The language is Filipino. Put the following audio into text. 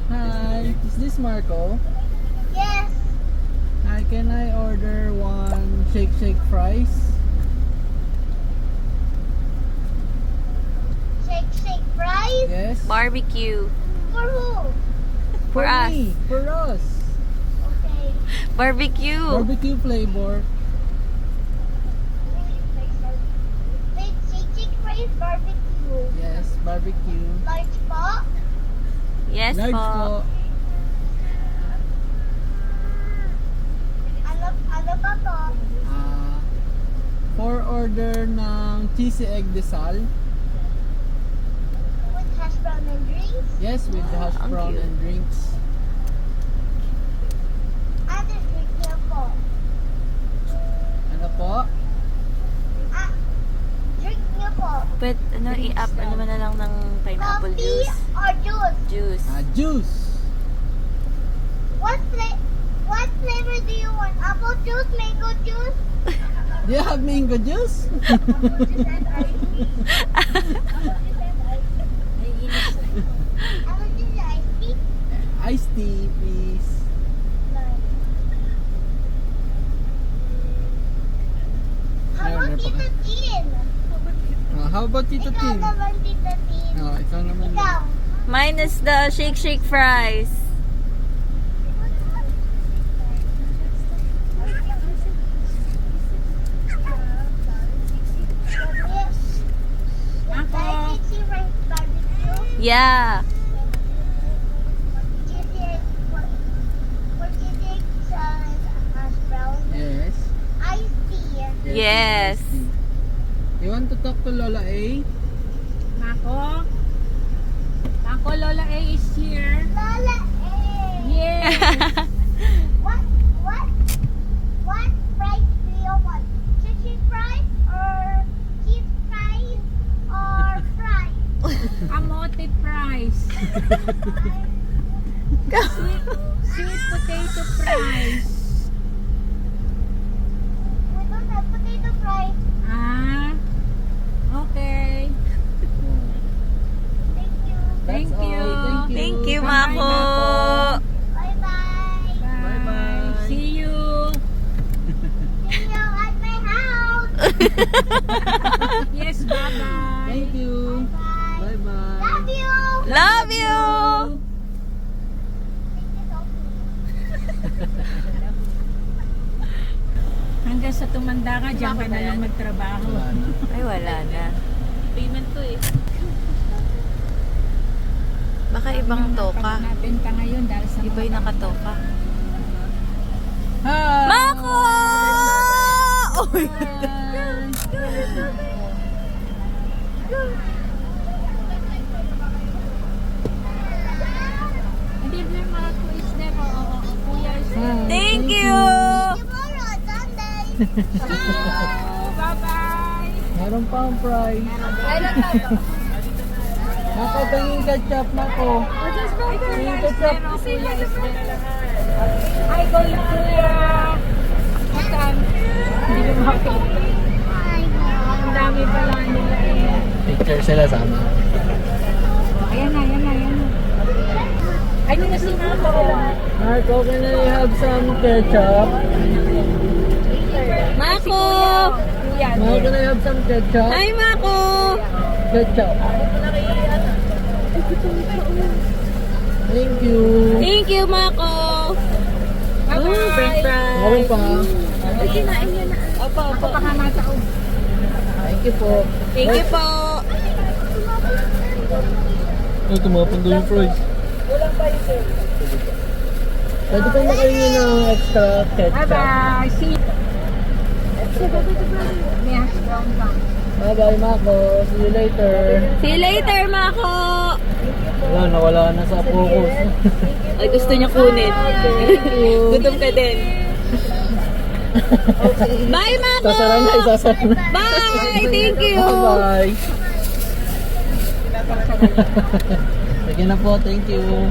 Hi, is this Marco? Yes. Hi, can I order one shake fries? Shake fries? Yes. Barbecue. For who? For us. me, for us. Okay. Barbecue. Barbecue flavor. Wait, shake fries barbecue. Yes, barbecue. Large po? Yes Large po. po. Ano ba to? For order ng cheesy egg desal. With hash brown and drinks? Yes, with the hash Ang brown cute. and drinks. Ano drink niyo po? Ano po? Drink niyo po? But ano, i-up ano man na lang ng pineapple Coffee juice. or juice? Juice. Juice. What flavor do you want? Apple juice, mango juice? Do you have mango juice? Apple juice iced tea? Iced tea, please. How Ayun, about meron pa Tita Tin? How about Tito Ikaw Tim? naman, Tita Tin. Ikaw naman. Ikaw. Minus the shake fries. Cheesy rice barbecue. Yeah. Cheesy for cheesy hash brown. Yes. Iced tea. Yes. iced tea. You want to talk to Lola A? Mako? Mako, Lola A is here. Lola A. Yes. What fries do you want? Cheesy fries or cheese fries or fries? Amote fries. Sweet potato fries. We don't have potato fries. Ah. Okay. Thank you. Thank That's you. all. Thank you, Bye-bye, Mako. Bye bye. Bye. Bye-bye. See you. See you at my house. Yes, bye-bye. Thank you. Bye. Bye-bye. Love you. Love you. Hanggang sa tumanda ka, diyan ka na lang magtrabaho. Wala na. Ay, wala na. Payment to eh. Baka ibang Pag toka. nabenta ngayon dahil sa Iba yung nakatoka. Hi! Mako! Uy! Hindi na Mako is there. Oo, kuya is there. Thank you! Tomorrow, Sunday. Bye-bye. Meron pa ang fries. Mako, tingin ketchup, Mako. Tingin ketchup. Kuya is there. Hi, kuya. Asan? Hindi ko makita. Ang dami pala nila eh. Picture sila sama. Ayan na, ayan na, ayan na. Ay, hindi na si Mako. Marco, can I have some ketchup? Mako! Kuya, Marco, can I have some ketchup? Hi, Mako! Ketchup. Thank you. Thank you, Mako! bye-bye. French fries. Meron pa. Ayun na, ayun na. Opo, opo. Baka matao. Thank you po. Thank you po. Ay, tumapon daw yung fries. Pwede ko makainin ng extra ketchup. Bye-bye. See you. May hash brown pa. Bye-bye, Mako. See you later. See you later, Mako! Wala, nawala na sa focus. Ay, gusto niya kunin. you. Gutom ka din. Bye, Mako! Sasara na, isasara na. Bye! Thank you! Bye-bye. Sige na po, thank you.